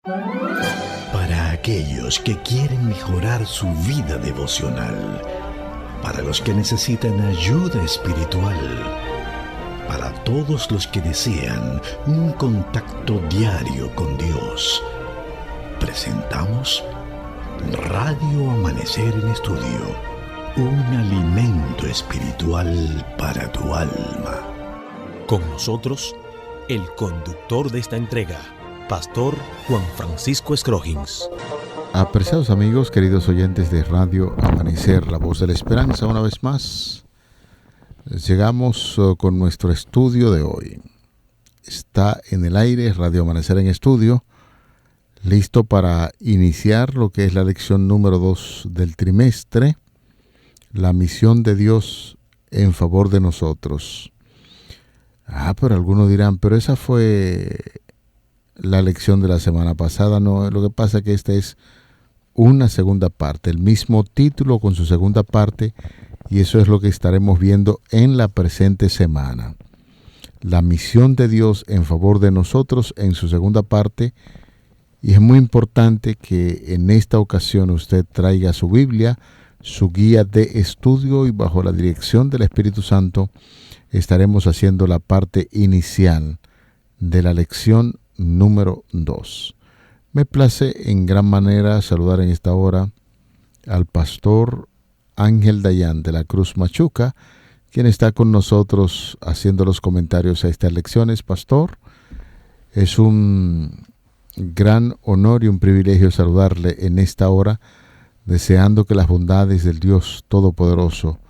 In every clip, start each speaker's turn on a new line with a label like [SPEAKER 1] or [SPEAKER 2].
[SPEAKER 1] Para aquellos que quieren mejorar su vida devocional, para los que necesitan ayuda espiritual, para todos los que desean un contacto diario con Dios, presentamos Radio Amanecer en Estudio, un alimento espiritual para tu alma.
[SPEAKER 2] Con nosotros, el conductor de esta entrega, Pastor Juan Francisco Scroggins.
[SPEAKER 3] Apreciados amigos, queridos oyentes de Radio Amanecer, la voz de la esperanza, una vez más llegamos con nuestro estudio de hoy. Está en el aire Radio Amanecer en Estudio, listo para iniciar lo que es la lección número 2 del trimestre, la misión de Dios en favor de nosotros. Pero algunos dirán, pero esa fue la lección de la semana pasada. No, lo que pasa es que esta es una segunda parte, el mismo título con su segunda parte, y eso es lo que estaremos viendo en la presente semana. La misión de Dios en favor de nosotros en su segunda parte, y es muy importante que en esta ocasión usted traiga su Biblia, su guía de estudio, y bajo la dirección del Espíritu Santo estaremos haciendo la parte inicial de la lección número 2. Me place en gran manera saludar en esta hora al pastor Ángel Dayan de la Cruz Machuca, quien está con nosotros haciendo los comentarios a estas lecciones. Pastor, es un gran honor y un privilegio saludarle en esta hora, deseando que las bondades del Dios Todopoderoso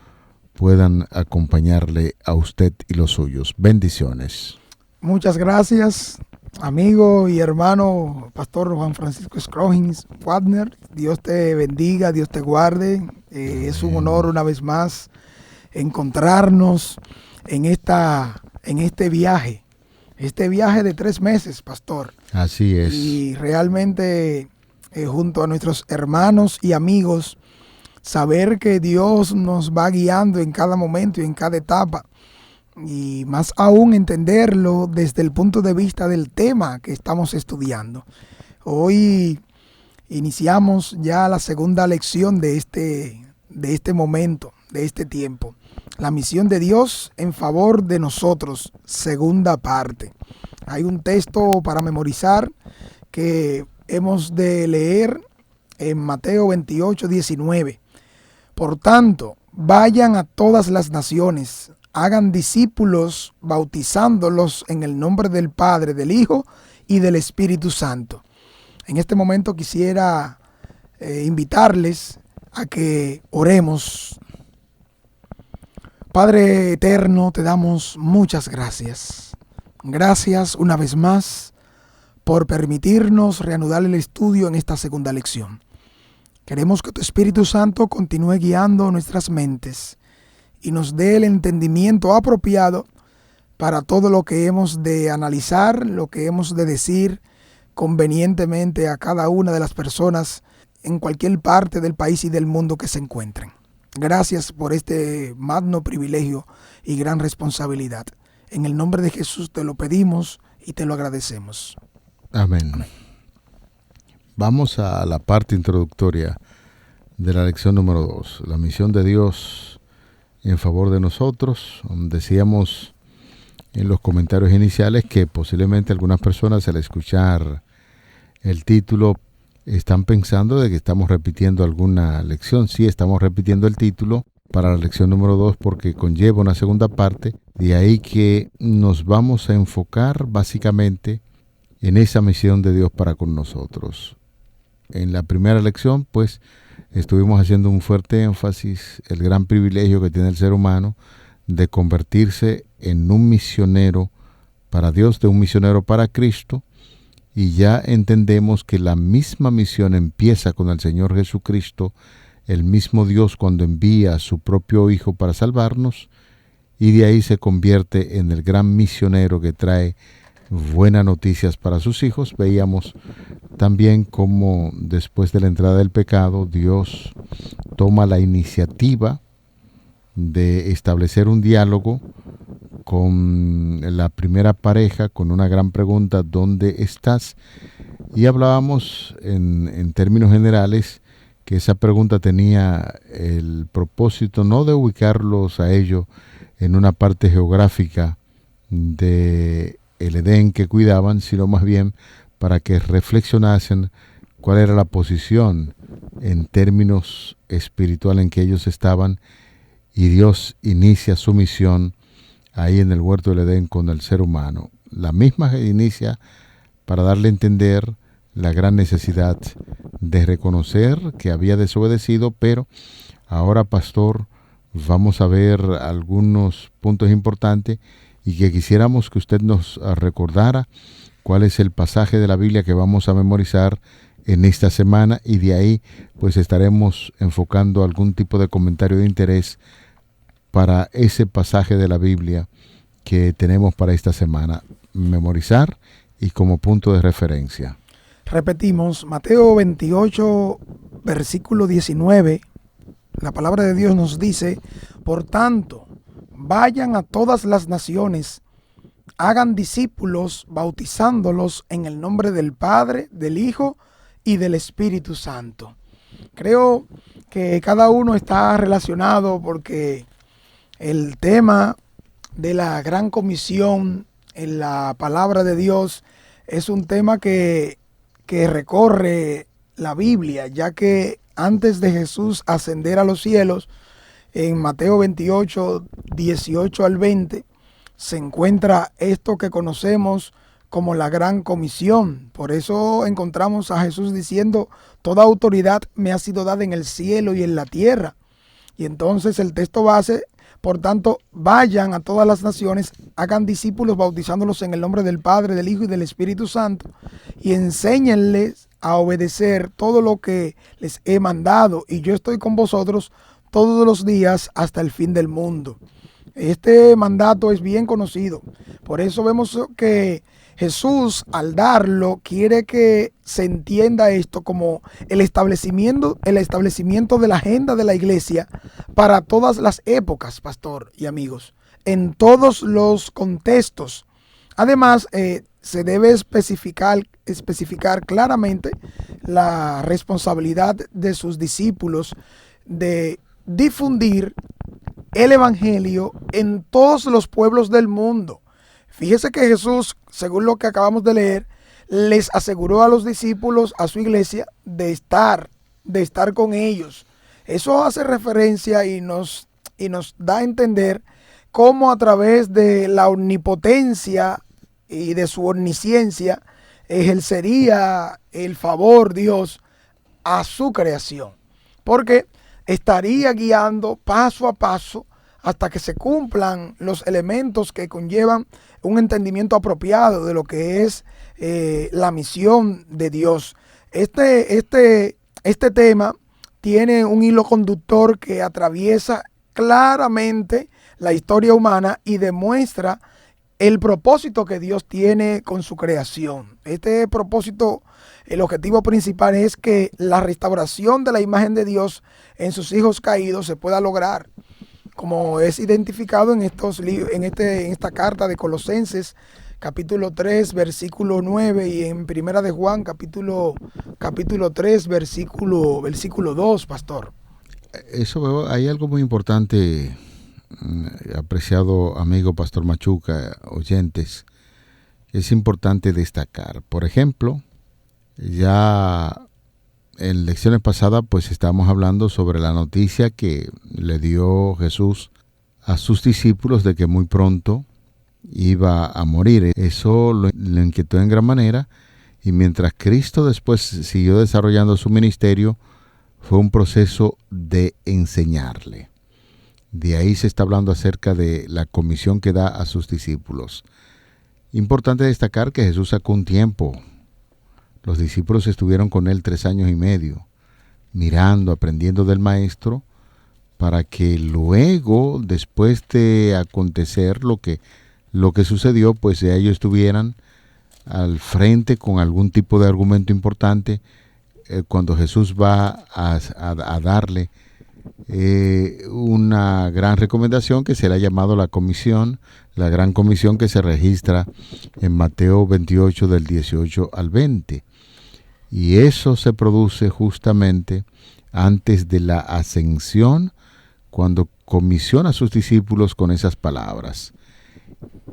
[SPEAKER 3] puedan acompañarle a usted y los suyos. Bendiciones.
[SPEAKER 4] Muchas gracias, amigo y hermano Pastor Juan Francisco Scroggins Wagner. Dios te bendiga, Dios te guarde. Es un honor una vez más encontrarnos en este viaje de 3 meses, Pastor.
[SPEAKER 3] Así es.
[SPEAKER 4] Y realmente junto a nuestros hermanos y amigos, saber que Dios nos va guiando en cada momento y en cada etapa, y más aún entenderlo desde el punto de vista del tema que estamos estudiando. Hoy iniciamos ya la segunda lección de este momento, de este tiempo. La misión de Dios en favor de nosotros, segunda parte. Hay un texto para memorizar que hemos de leer en Mateo 28, 19. Por tanto, vayan a todas las naciones, hagan discípulos, bautizándolos en el nombre del Padre, del Hijo y del Espíritu Santo. En este momento quisiera invitarles a que oremos. Padre eterno, te damos muchas gracias. Gracias una vez más por permitirnos reanudar el estudio en esta segunda lección. Queremos que tu Espíritu Santo continúe guiando nuestras mentes y nos dé el entendimiento apropiado para todo lo que hemos de analizar, lo que hemos de decir convenientemente a cada una de las personas en cualquier parte del país y del mundo que se encuentren. Gracias por este magno privilegio y gran responsabilidad. En el nombre de Jesús te lo pedimos y te lo agradecemos.
[SPEAKER 3] Amén. Vamos a la parte introductoria de la lección número 2, la misión de Dios en favor de nosotros. Decíamos en los comentarios iniciales que posiblemente algunas personas al escuchar el título están pensando de que estamos repitiendo alguna lección. Sí, estamos repitiendo el título para la lección número 2 porque conlleva una segunda parte, de ahí que nos vamos a enfocar básicamente en esa misión de Dios para con nosotros. En la primera lección, pues, estuvimos haciendo un fuerte énfasis, el gran privilegio que tiene el ser humano de convertirse en un misionero para Dios, de un misionero para Cristo, y ya entendemos que la misma misión empieza con el Señor Jesucristo, el mismo Dios cuando envía a su propio Hijo para salvarnos, y de ahí se convierte en el gran misionero que trae buenas noticias para sus hijos. Veíamos también cómo después de la entrada del pecado, Dios toma la iniciativa de establecer un diálogo con la primera pareja, con una gran pregunta: ¿dónde estás? Y hablábamos en términos generales que esa pregunta tenía el propósito no de ubicarlos a ellos en una parte geográfica de el Edén que cuidaban, sino más bien para que reflexionasen cuál era la posición en términos espirituales en que ellos estaban, y Dios inicia su misión ahí en el huerto del Edén con el ser humano. La misma que inicia para darle a entender la gran necesidad de reconocer que había desobedecido, pero ahora, pastor, vamos a ver algunos puntos importantes y que quisiéramos que usted nos recordara cuál es el pasaje de la Biblia que vamos a memorizar en esta semana, y de ahí pues estaremos enfocando algún tipo de comentario de interés para ese pasaje de la Biblia que tenemos para esta semana. Memorizar y como punto de referencia.
[SPEAKER 4] Repetimos, Mateo 28, versículo 19, la palabra de Dios nos dice: por tanto, vayan a todas las naciones, hagan discípulos, bautizándolos en el nombre del Padre, del Hijo y del Espíritu Santo. Creo que cada uno está relacionado, porque el tema de la gran comisión en la palabra de Dios es un tema que recorre la Biblia, ya que antes de Jesús ascender a los cielos, en Mateo 28, 18 al 20, se encuentra esto que conocemos como la gran comisión. Por eso encontramos a Jesús diciendo: toda autoridad me ha sido dada en el cielo y en la tierra. Y entonces el texto base: por tanto, vayan a todas las naciones, hagan discípulos, bautizándolos en el nombre del Padre, del Hijo y del Espíritu Santo, y enséñenles a obedecer todo lo que les he mandado, y yo estoy con vosotros todos los días hasta el fin del mundo. Este mandato es bien conocido. Por eso vemos que Jesús, al darlo, quiere que se entienda esto como el establecimiento de la agenda de la iglesia para todas las épocas, pastor y amigos, en todos los contextos. Además, se debe especificar claramente la responsabilidad de sus discípulos de difundir el evangelio en todos los pueblos del mundo. Fíjese que Jesús, según lo que acabamos de leer, les aseguró a los discípulos, a su iglesia, de estar con ellos. Eso hace referencia y nos da a entender cómo a través de la omnipotencia y de su omnisciencia ejercería el favor Dios a su creación, porque estaría guiando paso a paso hasta que se cumplan los elementos que conllevan un entendimiento apropiado de lo que es la misión de Dios. Este tema tiene un hilo conductor que atraviesa claramente la historia humana y demuestra el propósito que Dios tiene con su creación. Este propósito, el objetivo principal es que la restauración de la imagen de Dios en sus hijos caídos se pueda lograr, como es identificado en esta carta de Colosenses, capítulo 3, versículo 9, y en Primera de Juan, capítulo 3, versículo 2, pastor.
[SPEAKER 3] Eso, hay algo muy importante, apreciado amigo Pastor Machuca, oyentes, es importante destacar. Por ejemplo, ya en lecciones pasadas pues estábamos hablando sobre la noticia que le dio Jesús a sus discípulos de que muy pronto iba a morir. Eso lo inquietó en gran manera, y mientras Cristo después siguió desarrollando su ministerio, fue un proceso de enseñarle. De ahí se está hablando acerca de la comisión que da a sus discípulos. Importante destacar que Jesús sacó un tiempo. Los discípulos estuvieron con él 3 años y medio, mirando, aprendiendo del Maestro, para que luego, después de acontecer lo que sucedió, pues ellos estuvieran al frente con algún tipo de argumento importante cuando Jesús va a darle una gran recomendación que se le ha llamado la comisión, la gran comisión que se registra en Mateo 28 del 18 al 20. Y eso se produce justamente antes de la ascensión, cuando comisiona a sus discípulos con esas palabras.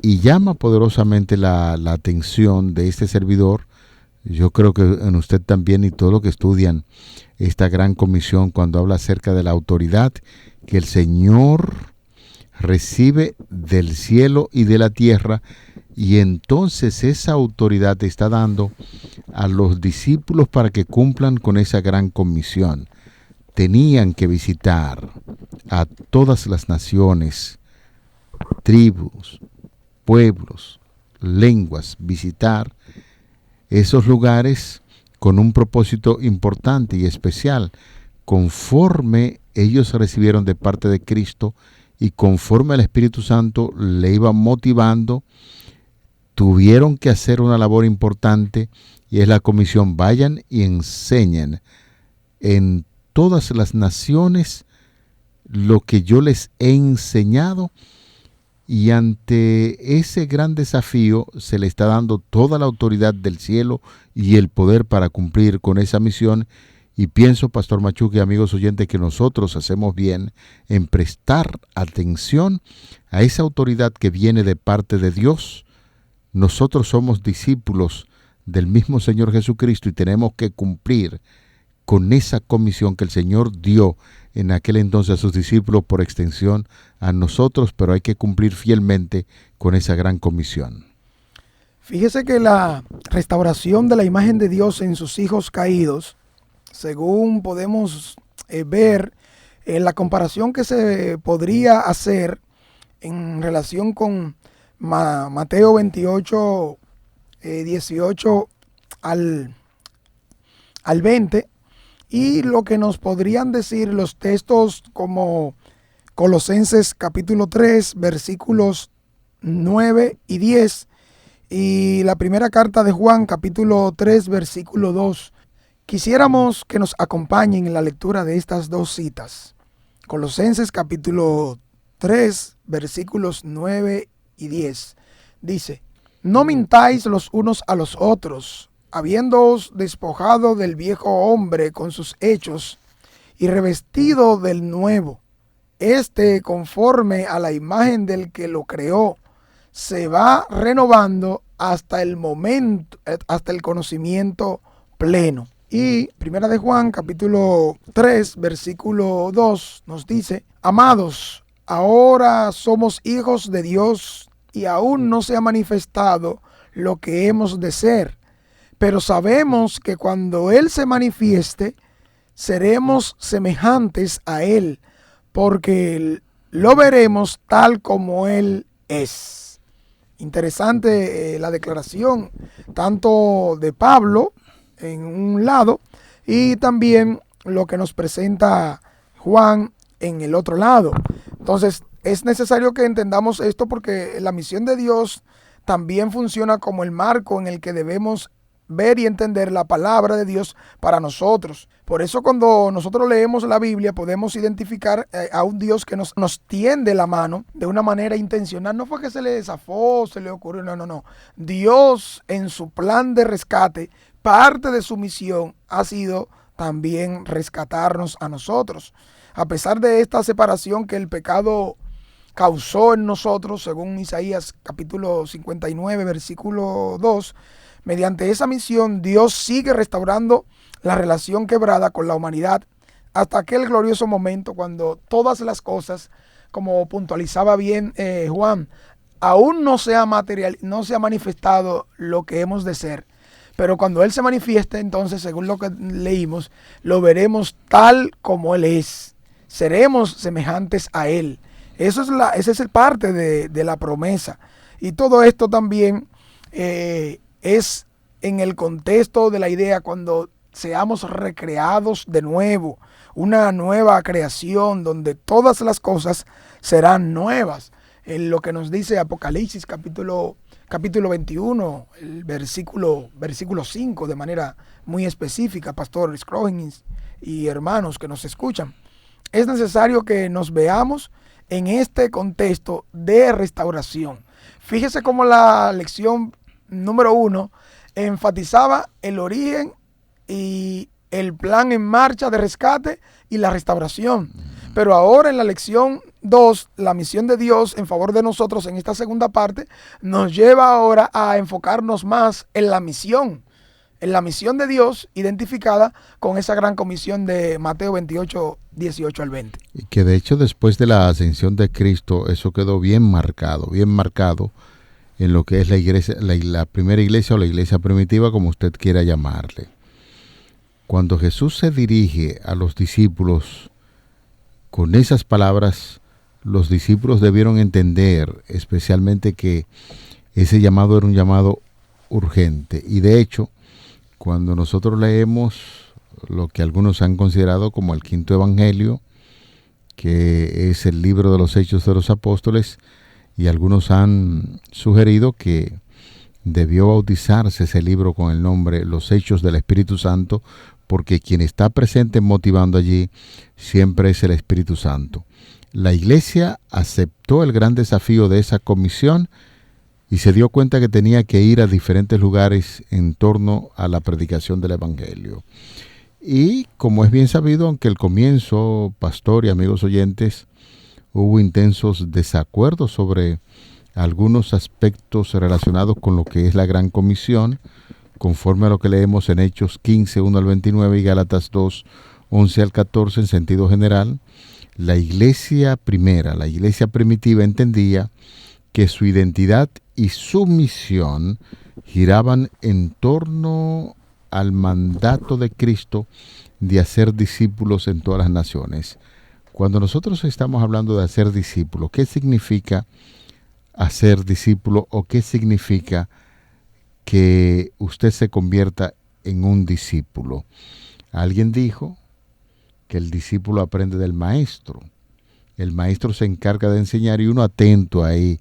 [SPEAKER 3] Y llama poderosamente la atención de este servidor. Yo creo que en usted también y todos los que estudian esta gran comisión, cuando habla acerca de la autoridad que el Señor recibe del cielo y de la tierra, y entonces esa autoridad está dando a los discípulos para que cumplan con esa gran comisión. Tenían que visitar a todas las naciones, tribus, pueblos, lenguas, visitar esos lugares con un propósito importante y especial, conforme ellos recibieron de parte de Cristo y conforme el Espíritu Santo le iba motivando. Tuvieron que hacer una labor importante, y es la comisión: vayan y enseñen en todas las naciones lo que yo les he enseñado. Y ante ese gran desafío se le está dando toda la autoridad del cielo y el poder para cumplir con esa misión. Y pienso, Pastor Machuque, amigos oyentes, que nosotros hacemos bien en prestar atención a esa autoridad que viene de parte de Dios. Nosotros somos discípulos del mismo Señor Jesucristo y tenemos que cumplir con esa comisión que el Señor dio en aquel entonces a sus discípulos, por extensión a nosotros, pero hay que cumplir fielmente con esa gran comisión.
[SPEAKER 4] Fíjese que la restauración de la imagen de Dios en sus hijos caídos, según podemos ver en la comparación que se podría hacer en relación con Mateo 28, 18 al 20, y lo que nos podrían decir los textos como Colosenses capítulo 3, versículos 9 y 10, y la primera carta de Juan capítulo 3, versículo 2. Quisiéramos que nos acompañen en la lectura de estas dos citas. Colosenses capítulo 3, versículos 9 y 10. Dice: no mintáis los unos a los otros, habiéndoos despojado del viejo hombre con sus hechos y revestido del nuevo, conforme a la imagen del que lo creó, se va renovando hasta el momento, hasta el conocimiento pleno. Y primera de Juan capítulo 3 versículo 2 nos dice: amados, ahora somos hijos de Dios y aún no se ha manifestado lo que hemos de ser, pero sabemos que cuando Él se manifieste, seremos semejantes a Él, porque lo veremos tal como Él es. Interesante la declaración, tanto de Pablo en un lado, y también lo que nos presenta Juan en el otro lado. Entonces, es necesario que entendamos esto, porque la misión de Dios también funciona como el marco en el que debemos ver y entender la palabra de Dios para nosotros. Por eso, cuando nosotros leemos la Biblia, podemos identificar a un Dios que nos tiende la mano de una manera intencional. No fue que se le zafó, se le ocurrió, no. Dios, en su plan de rescate, parte de su misión ha sido también rescatarnos a nosotros. A pesar de esta separación que el pecado causó en nosotros, según Isaías capítulo 59, versículo 2, mediante esa misión Dios sigue restaurando la relación quebrada con la humanidad hasta aquel glorioso momento cuando todas las cosas, como puntualizaba bien Juan, aún no se ha manifestado lo que hemos de ser. Pero cuando Él se manifieste, entonces, según lo que leímos, lo veremos tal como Él es. Seremos semejantes a Él. Esa es el parte de la promesa. Y todo esto también es en el contexto de la idea cuando seamos recreados de nuevo, una nueva creación donde todas las cosas serán nuevas. En lo que nos dice Apocalipsis capítulo 21, el versículo 5, de manera muy específica, Pastor Scroggins y hermanos que nos escuchan. Es necesario que nos veamos en este contexto de restauración. Fíjese cómo la lección número 1 enfatizaba el origen y el plan en marcha de rescate y la restauración. Pero ahora en la lección 2, la misión de Dios en favor de nosotros en esta segunda parte, nos lleva ahora a enfocarnos más en la misión de Dios identificada con esa gran comisión de Mateo 28, 18 al 20.
[SPEAKER 3] Y que de hecho después de la ascensión de Cristo, eso quedó bien marcado en lo que es la iglesia, la primera iglesia o la iglesia primitiva, como usted quiera llamarle. Cuando Jesús se dirige a los discípulos con esas palabras, los discípulos debieron entender especialmente que ese llamado era un llamado urgente. Y de hecho, cuando nosotros leemos lo que algunos han considerado como el quinto evangelio, que es el libro de los Hechos de los Apóstoles, y algunos han sugerido que debió bautizarse ese libro con el nombre Los Hechos del Espíritu Santo, porque quien está presente motivando allí siempre es el Espíritu Santo. La iglesia aceptó el gran desafío de esa comisión y se dio cuenta que tenía que ir a diferentes lugares en torno a la predicación del Evangelio. Y como es bien sabido, aunque al comienzo, pastor y amigos oyentes, hubo intensos desacuerdos sobre algunos aspectos relacionados con lo que es la Gran Comisión, conforme a lo que leemos en Hechos 15, 1 al 29 y Gálatas 2, 11 al 14 en sentido general, la iglesia primera, la iglesia primitiva entendía que su identidad y su misión giraban en torno al mandato de Cristo de hacer discípulos en todas las naciones. Cuando nosotros estamos hablando de hacer discípulos, ¿qué significa hacer discípulo o qué significa que usted se convierta en un discípulo? Alguien dijo que el discípulo aprende del maestro. El maestro se encarga de enseñar y uno atento ahí,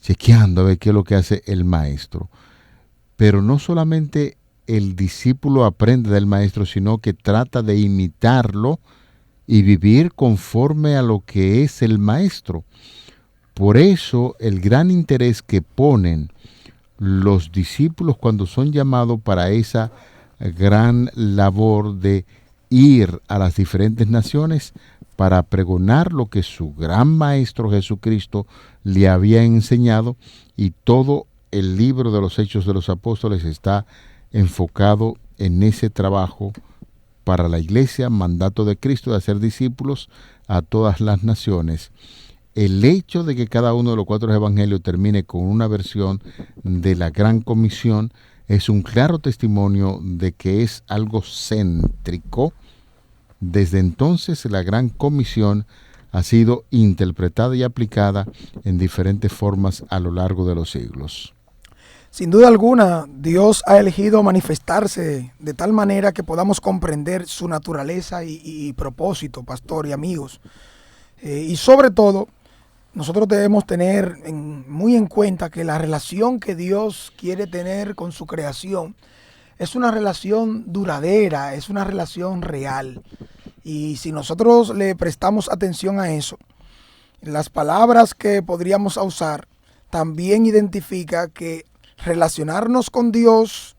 [SPEAKER 3] chequeando a ver qué es lo que hace el maestro. Pero no solamente el discípulo aprende del maestro, sino que trata de imitarlo y vivir conforme a lo que es el maestro. Por eso el gran interés que ponen los discípulos cuando son llamados para esa gran labor de ir a las diferentes naciones para pregonar lo que su gran maestro Jesucristo le había enseñado, y todo el libro de los Hechos de los Apóstoles está enfocado en ese trabajo para la iglesia, mandato de Cristo de hacer discípulos a todas las naciones. El hecho de que cada uno de los 4 evangelios termine con una versión de la Gran Comisión es un claro testimonio de que es algo céntrico. Desde entonces la Gran Comisión ha sido interpretada y aplicada en diferentes formas a lo largo de los siglos.
[SPEAKER 4] Sin duda alguna, Dios ha elegido manifestarse de tal manera que podamos comprender su naturaleza y propósito, pastor y amigos. Y sobre todo, nosotros debemos tener muy en cuenta que la relación que Dios quiere tener con su creación es una relación duradera, es una relación real. Y si nosotros le prestamos atención a eso, las palabras que podríamos usar también identifica que relacionarnos con Dios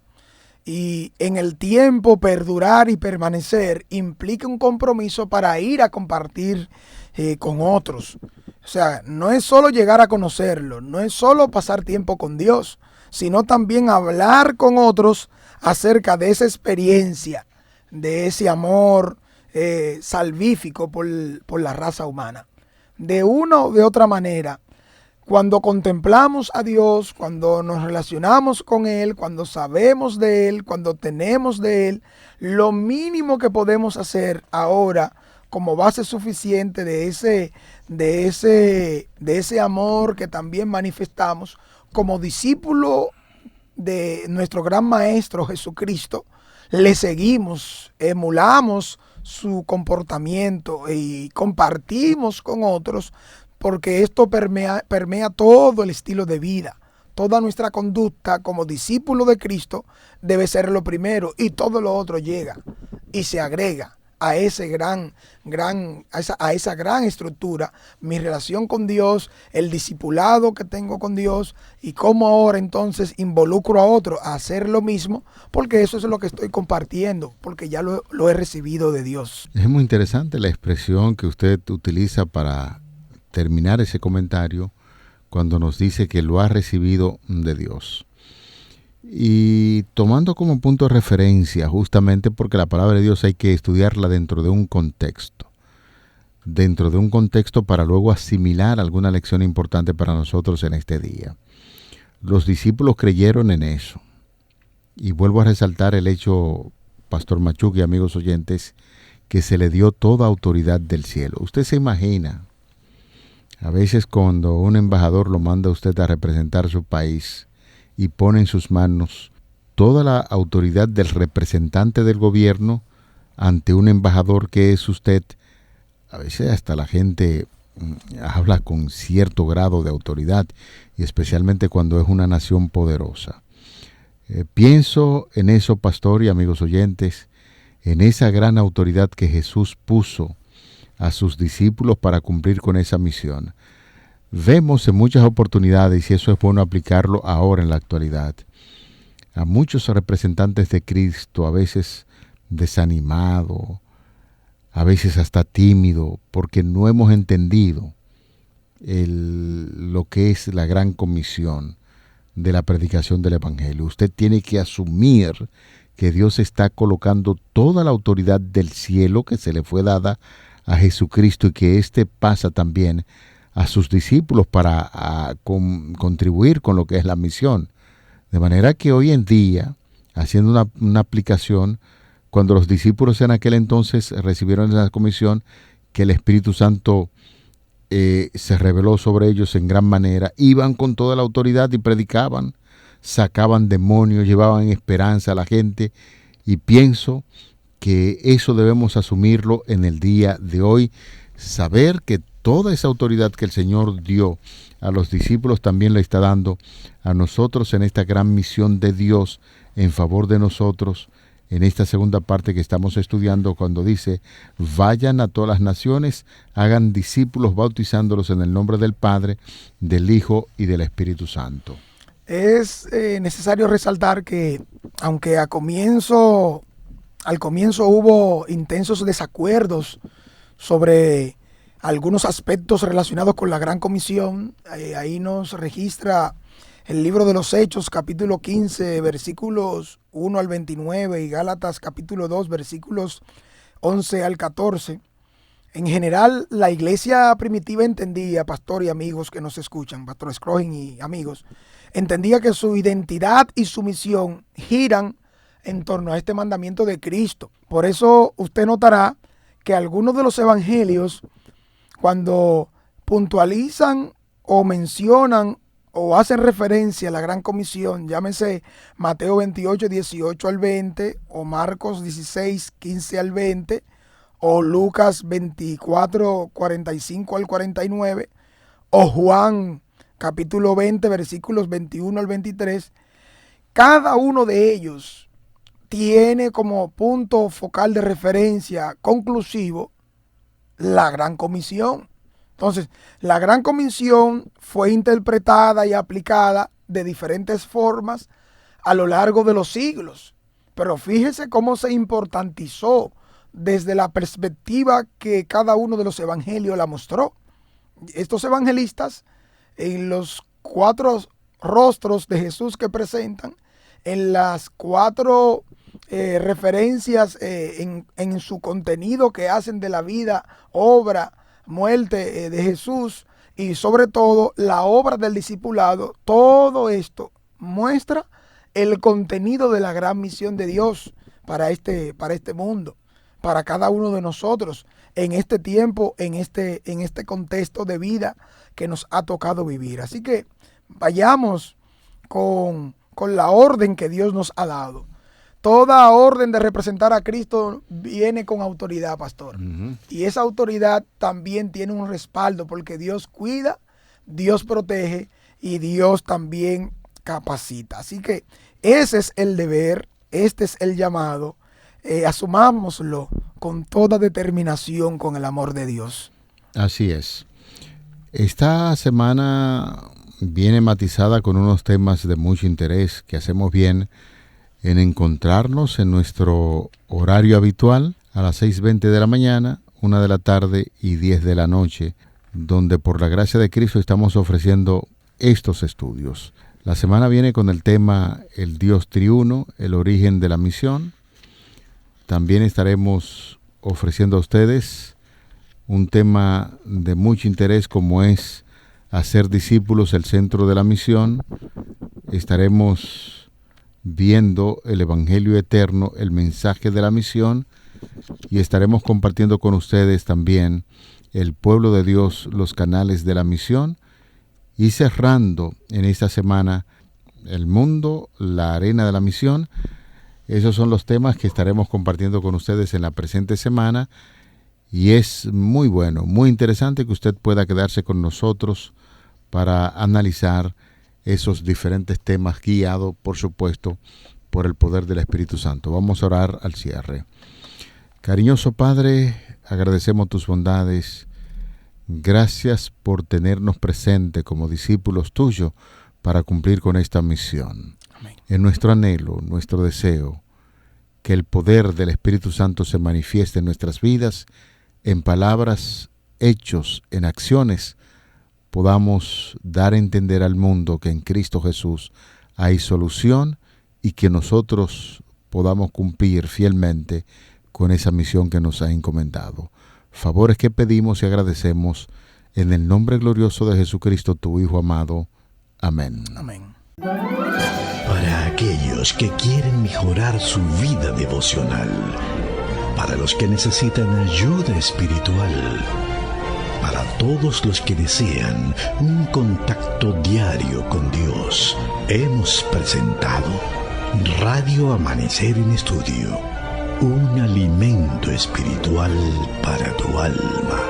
[SPEAKER 4] y en el tiempo perdurar y permanecer implica un compromiso para ir a compartir con otros. O sea, no es solo llegar a conocerlo, no es solo pasar tiempo con Dios, sino también hablar con otros acerca de esa experiencia, de ese amor salvífico por la raza humana. De una o de otra manera, cuando contemplamos a Dios, cuando nos relacionamos con Él, cuando sabemos de Él, cuando tenemos de Él, lo mínimo que podemos hacer ahora como base suficiente de ese amor que también manifestamos como discípulo de nuestro gran maestro Jesucristo, le seguimos, emulamos su comportamiento y compartimos con otros, porque esto permea todo el estilo de vida. Toda nuestra conducta como discípulo de Cristo debe ser lo primero, y todo lo otro llega y se agrega a esa gran estructura, mi relación con Dios, el discipulado que tengo con Dios y cómo ahora entonces involucro a otro a hacer lo mismo, porque eso es lo que estoy compartiendo, porque ya lo he recibido de Dios.
[SPEAKER 3] Es muy interesante la expresión que usted utiliza para terminar ese comentario cuando nos dice que lo ha recibido de Dios. Y tomando como punto de referencia, justamente porque la palabra de Dios hay que estudiarla dentro de un contexto para luego asimilar alguna lección importante para nosotros en este día. Los discípulos creyeron en eso. Y vuelvo a resaltar el hecho, Pastor Machuc y amigos oyentes, que se le dio toda autoridad del cielo. Usted se imagina, a veces cuando un embajador lo manda a usted a representar su país y pone en sus manos toda la autoridad del representante del gobierno ante un embajador que es usted, a veces hasta la gente habla con cierto grado de autoridad, y especialmente cuando es una nación poderosa. Pienso en eso, pastor y amigos oyentes, en esa gran autoridad que Jesús puso a sus discípulos para cumplir con esa misión. Vemos en muchas oportunidades, y eso es bueno aplicarlo ahora en la actualidad, a muchos representantes de Cristo, a veces desanimado, a veces hasta tímido, porque no hemos entendido lo que es la gran comisión de la predicación del Evangelio. Usted tiene que asumir que Dios está colocando toda la autoridad del cielo que se le fue dada a Jesucristo, y que éste pasa también a sus discípulos para contribuir con lo que es la misión. De manera que hoy en día, haciendo una aplicación, cuando los discípulos en aquel entonces recibieron esa comisión, que el Espíritu Santo se reveló sobre ellos en gran manera, iban con toda la autoridad y predicaban, sacaban demonios, llevaban esperanza a la gente, y pienso que eso debemos asumirlo en el día de hoy, saber que toda esa autoridad que el Señor dio a los discípulos también la está dando a nosotros en esta gran misión de Dios en favor de nosotros, en esta segunda parte que estamos estudiando, cuando dice: vayan a todas las naciones, hagan discípulos bautizándolos en el nombre del Padre, del Hijo y del Espíritu Santo.
[SPEAKER 4] Es necesario resaltar que aunque al comienzo hubo intensos desacuerdos sobre algunos aspectos relacionados con la Gran Comisión, ahí nos registra el libro de los Hechos, capítulo 15, versículos 1 al 29, y Gálatas, capítulo 2, versículos 11 al 14. En general, la iglesia primitiva entendía, pastor y amigos que nos escuchan, pastor Scroggin y amigos, entendía que su identidad y su misión giran en torno a este mandamiento de Cristo. Por eso usted notará que algunos de los evangelios, cuando puntualizan o mencionan o hacen referencia a la Gran Comisión, llámese Mateo 28, 18 al 20, o Marcos 16, 15 al 20, o Lucas 24, 45 al 49, o Juan capítulo 20, versículos 21 al 23, cada uno de ellos tiene como punto focal de referencia conclusivo la Gran Comisión. Entonces, la Gran Comisión fue interpretada y aplicada de diferentes formas a lo largo de los siglos. Pero fíjese cómo se importantizó desde la perspectiva que cada uno de los evangelios la mostró. Estos evangelistas, en los 4 rostros de Jesús que presentan, en las 4 referencias en su contenido que hacen de la vida, obra, muerte de Jesús, y sobre todo la obra del discipulado, todo esto muestra el contenido de la gran misión de Dios para este mundo, para cada uno de nosotros, en este tiempo, en este contexto de vida que nos ha tocado vivir. Así que vayamos con la orden que Dios nos ha dado. Toda orden de representar a Cristo viene con autoridad, pastor. Y esa autoridad también tiene un respaldo, porque Dios cuida, Dios protege y Dios también capacita. Así que ese es el deber, este es el llamado. Asumámoslo con toda determinación con el amor de Dios.
[SPEAKER 3] Así es. Esta semana viene matizada con unos temas de mucho interés que hacemos bien en encontrarnos en nuestro horario habitual a las 6:20 de la mañana, 1 de la tarde y 10 de la noche, donde por la gracia de Cristo estamos ofreciendo estos estudios. La semana viene con el tema El Dios Triuno, el origen de la misión. También estaremos ofreciendo a ustedes un tema de mucho interés como es hacer discípulos el centro de la misión. Estaremos viendo el Evangelio eterno, el mensaje de la misión, y estaremos compartiendo con ustedes también el pueblo de Dios, los canales de la misión, y cerrando en esta semana el mundo, la arena de la misión. Esos son los temas que estaremos compartiendo con ustedes en la presente semana, y es muy bueno, muy interesante que usted pueda quedarse con nosotros para analizar esos diferentes temas, guiado, por supuesto, por el poder del Espíritu Santo. Vamos a orar al cierre. Cariñoso Padre, agradecemos tus bondades. Gracias por tenernos presente como discípulos tuyos para cumplir con esta misión.
[SPEAKER 4] Amén.
[SPEAKER 3] En nuestro anhelo, nuestro deseo, que el poder del Espíritu Santo se manifieste en nuestras vidas, en palabras, hechos, en acciones, podamos dar a entender al mundo que en Cristo Jesús hay solución y que nosotros podamos cumplir fielmente con esa misión que nos ha encomendado. Favores que pedimos y agradecemos en el nombre glorioso de Jesucristo, tu Hijo amado. Amén.
[SPEAKER 4] Amén.
[SPEAKER 1] Para aquellos que quieren mejorar su vida devocional, para los que necesitan ayuda espiritual, para todos los que desean un contacto diario con Dios, hemos presentado Radio Amanecer en Estudio, un alimento espiritual para tu alma.